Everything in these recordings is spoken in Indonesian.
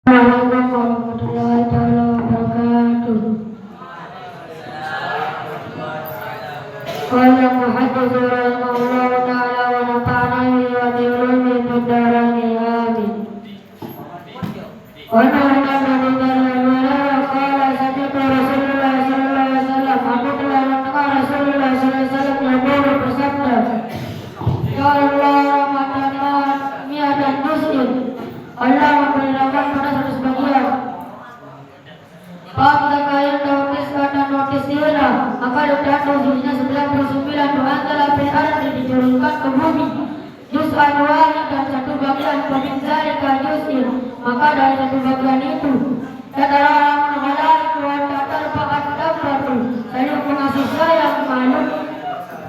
Assalamualaikum warahmatullahi taala wabarakatuh. Qala muhaddits rahimahullahu taala wa nafa'ana bihi wa bi ulumihi fid dharain amin. Wa nahnu qala sami'tu Rasulullah sallallahu alaihi wasallam Abdullah bin Rasulullah sallallahu alaihi wasallam yaqulu bersabda, ya Allah rahmatan mi'atan juz'in, Allah memberi rahmat pada 100 bagian. Apabila kalian notis dia, maka letak dosisnya 99 antara berada diturunkan ke bumi. Juz anwari dan satu bagian peminjari kajusir, maka dari satu bagian itu kata orang malaikat wa terpakat dapat saling mengasih sayang makhluk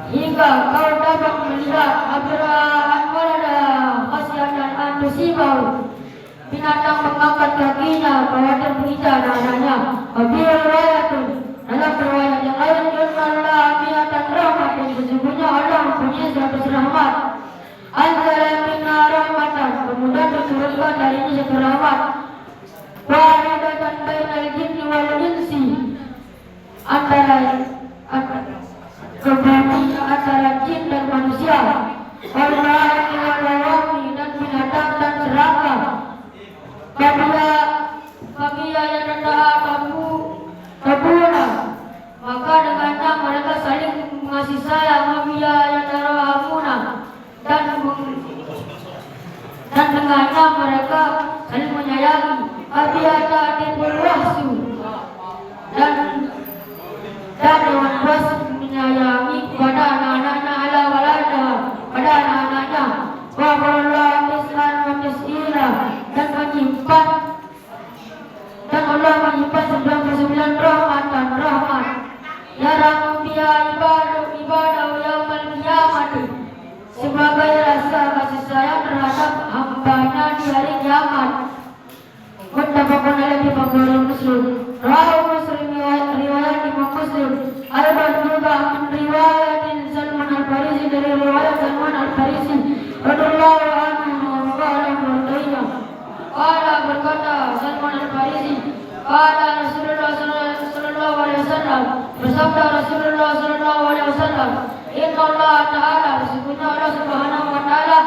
hingga kau dapat melihat abraan walada khasiatan antusibau, binatang mengangkat kakinya khawatir berita nadanya. Wabil riwayatun, dalam riwayat yang lain, Allah mi'atan rahmat, yang sesungguhnya Allah mempunyai 100 rahmat. Anzala minna rahmatan, kemudian diturunkan darinya 1 rahmat. Wahidatan bainal jinni wal insi, antara jin dan manusia. Wallahi wal rawmi, dan binatang dan serangga. Apabila yang rendah kabuna, maka dengannya mereka saling mengasih sayang. Apabila yang darahmuna, dan dengannya mereka saling menyayangi. Apabila ta'tibul wahsu, dan hewan buas menyayangi kepada anak-anaknya ala walada, pada anak-anaknya. Wa Allah tis'an wa tis'ina, dan Allah menyimpan 99 rahmat dan rahmat. Ya Rabbiya ibadah yaumal qiyamati, sebagai rasa kasih sayang terhadap hambanya di hari kiamat. Muttafaqun alaihi wa Muslim. Rawahu Muslim, riwayat Imam Muslim. Al-Bad juga riwayatin Salman Al-Farisi, dari riwayat Salman Al-Farisi radhiyallahu anhu qala berkata Salman Al-Farisi, qala Rasulullah sallallahu alaihi wasallam, bersabda Rasulullah sallallahu alaihi wasallam, inna Allah ta'ala, sesungguhnya Allah subhanahu wa ta'ala,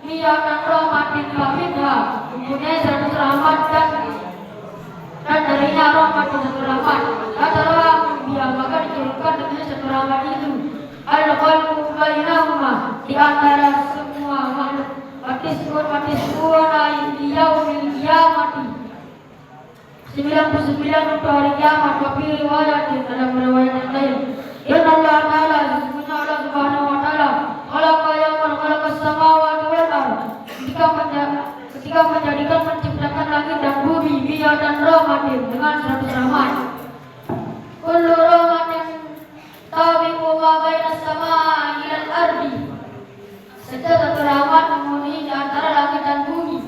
mi'atan rahmatin faminha, mempunyai 100 rahmat dan darinya rahmat dan 1 rahmat. Kata orang dia, maka diturunkan dengan 1 rahmat itu. Al-qalbu bainahuma, di antara semua makhluk. Watisuna di yaumil qiyamati, 99 untuk hari kiamat. Wafi riwayat, dalam riwayat yang lain, inna Allah ta'ala, sesungguhnya Allah subhanahu wa ta'ala, khalaqa yawman khalaqas samawati wal ardh, ketika menjadikan menciptakan langit dan bumi, biya dan rahmatin, dengan 100 rahmat. Kullu rahmatin tabiqu ma bainas samaa'i ilal ardi, setiap 1 rahmat memenuhi di antara langit dan bumi.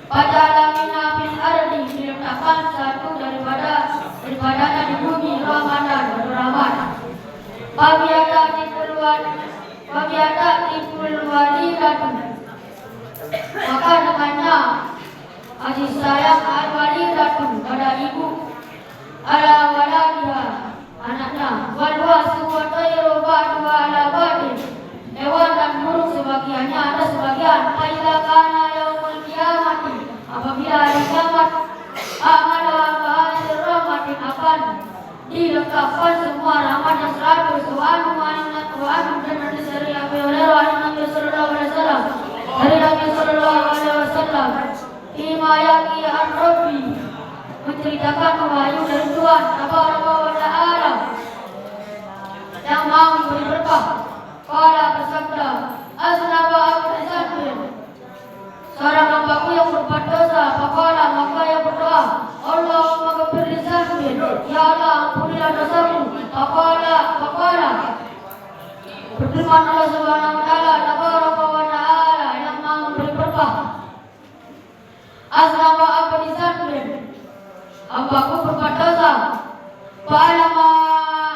Pada alamina fil ardi, diletakkan satu daripadanya di bumi, rahmatan, 1 rahmat. Wabiyata tipul walidatu, maka dengannya kasih sayang al-walidatu pada ibu ala waladiha, anaknya. Walwasu wa tayru ba'du ala ba'din, hewan dan burung sebagiannya ada sebagian. Faida kana yaumul qiyamati, apabila hari kiamat, amala ba'dir rahmatin, akan dilengkapkan semua rahmat yang 100. Dan dari Abu Hurairah Nabi sallallahu alaihi wasallam, dari Nabi sallallahu alaihi wasallam, ima yaqi ar-rabbi, menceritakan wahyu dari Tuhan tabaraka wa ta'ala yang Maha memberi berkah. Qala bersabda, aznaba abdu zanbin, seorang hambaku yang berbuat dosa. Faqala, maka yang berdoa, Allahumma ghfir li zanbin, ya Allah ampunilah dosaku. Faqala, berfirman Allah subhanahu wa ta'ala, tabaraka wa ta'ala, yang Maha memberi berkah, aznaba abdu zanbin, hambaku berbuat dosa. Fa'alama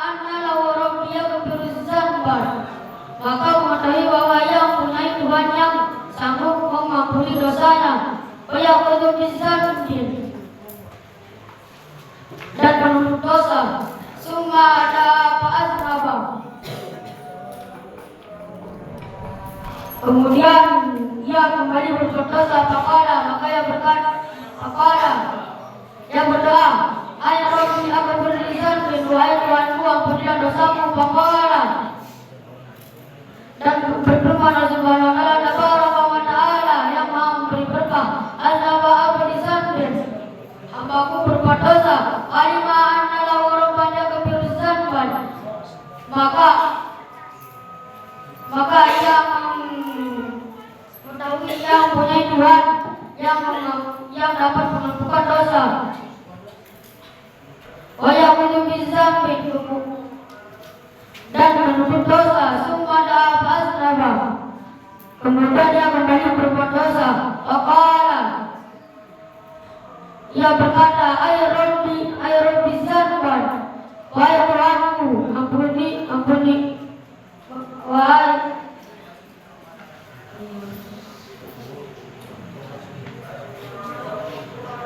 anna lahu rabbi yaghfir zanban, maka mengetahui bahwa yang mempunyai Tuhan yang sanggup mengampuni dosanya. Wa yaqulu bizanbin, Kemudian ia kembali berbuat dosa. Maka ia berkata, ia berdoa, "Ya Rabbi, aku berlisan bin wahai Tuhanku, ampunilah dosaku." Dan berfirman Allah Subhanahu wa Ta'ala yang Maha memberi berkah, "Azaba abdi dzambin." Hambaku berbuat dosa. Alima anna lahu rabban yaghfiru dzamban. Maka ia mengetahui yang punya Tuhan yang dapat mengampunkan dosa. Wa yaqulu bidzambin, dan menuntut dosa. Summa da'a fa'aznaba, kemudian dia kembali berbuat dosa. Faqala, ia berkata, ay Rabbi dzamban, wahai Tuhanku, ampuni, wahai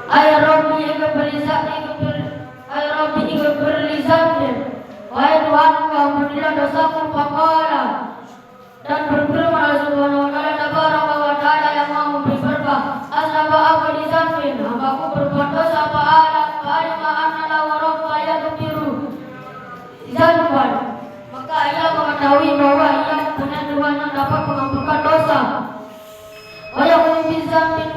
ay Rabbi ighfir li dzambi, wahai Tuhanku, ampunilah dosaku. Faqala, dan berfirman Allah Subhanahu wa Ta'ala yang Maha memberi berkah, "Azaba abdi dzambin." Hambaku berbuat dosa. Fa'alima anna lahu rabban yaghfiru dzamban, maka ia mengetahui bahwa ia punya Tuhan yang dapat mengampunkan dosa. Wa yaqulu bidzambin,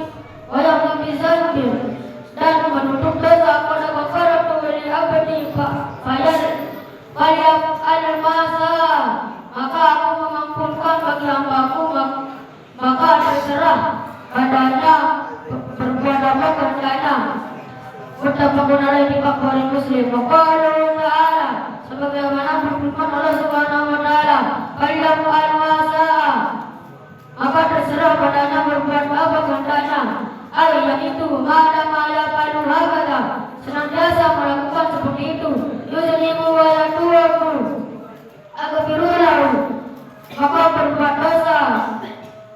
dan menutup dosa. Pada ghafartu li abdi al-masa, maka aku mengampunkan bagi hambaku, maka terserah padanya berbuat apa kehendaknya. Muttafaqun alaihi Bukhari Muslim. Qala ta'ala, sebagaimana firman Allah Subhanahu wa Ta'ala, "Falyam al-masa," maka terserah padanya berbuat apa kehendaknya. Yaitu ma yafalu hakada, senantiasa melakukan seperti itu. Yuzlimu wa yatubu, aghfirulahu, maka berbuat dosa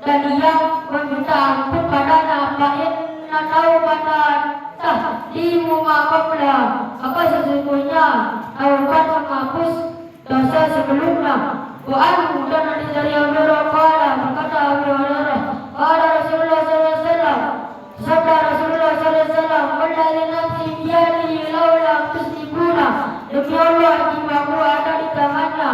dan ia meminta ampun padanya. Fa inna taubatan tahdimu ma qabla, maka sesungguhnya taubat menghapus dosa sebelumnya. Wa anhu, dan dari Abu Hurairah berkata Abu Hurairah, qala Rasulullah sallallahu alaihi wasallam, sabda Rasulullah sallallahu alaihi wasallam, "Walladzi nafsi biyadihi laula tusibuna," demi Allah jiwaku ada di tangannya.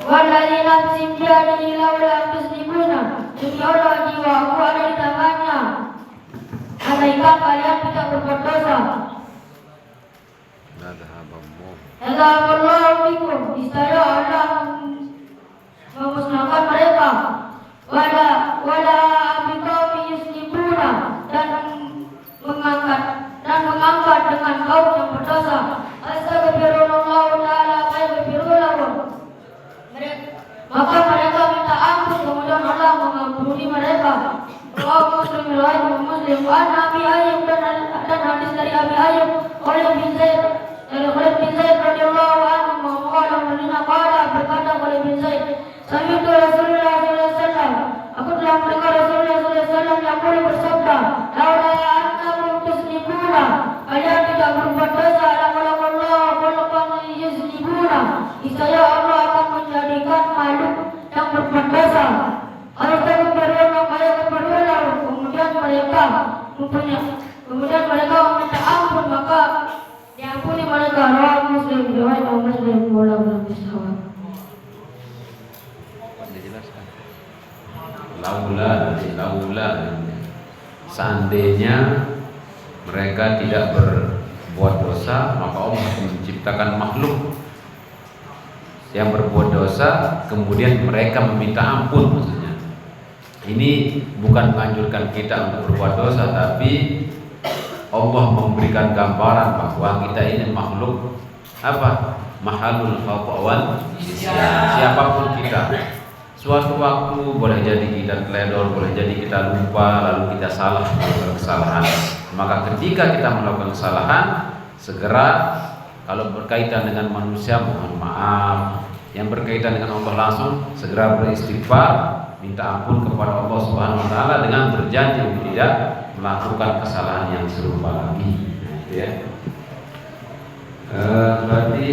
Walladzi nafsi biyadihi laula tusibuna, demi Allah jiwaku ada di tangannya, andaikan kalian tidak berbuat dosa. Allahu bikum, niscaya Allah memusnahkan mereka. Wala biqaumin yuslimuna, dan mengangkat dengan kaum yang berdosa. Astaghfirullah ta'ala fa yaghfiru lahum, maka mereka minta ampun, kemudian Allah mengampuni mereka. Rawahu Muslim. Wa Nabi Ayyub, dan hadis dari Abi Ayyub Khalid bin Zaid radhiyallahu anhu, berkata Khalid bin Zaid, "Sami'tu Rasulullah sallallahu alaihi wasallam," aku telah mendengar Rasulullah sallallahu alaihi wasallam yang bersabda, "Laula annakum tuslimuna," kalian tidak berbuat dosa, "lakallahu khalaqan yuzlimuna," niscaya Allah akan menjadikan makhluk yang berbuat dosa. Kemudian mereka meminta ampun, maka diampuni mereka. Rawahu Muslim, riwayat Muslim. Wallahu a'lam. Dijelaskan. Laula, seandainya mereka tidak berbuat dosa, maka Allah menciptakan makhluk yang berbuat dosa, kemudian mereka meminta ampun. Maksudnya ini bukan menganjurkan kita untuk berbuat dosa, tapi Allah memberikan gambaran bahwa kita ini makhluk apa? Mahalul khata' siapapun kita, suatu waktu boleh jadi kita teledor, boleh jadi kita lupa, lalu kita salah, melakukan kesalahan. Maka ketika kita melakukan kesalahan, segera, kalau berkaitan dengan manusia mohon maaf, yang berkaitan dengan Allah langsung segera beristighfar, minta ampun kepada Allah Subhanahu wa Ta'ala dengan berjanji tidak melakukan kesalahan yang serupa lagi. Nah, itu ya. Berarti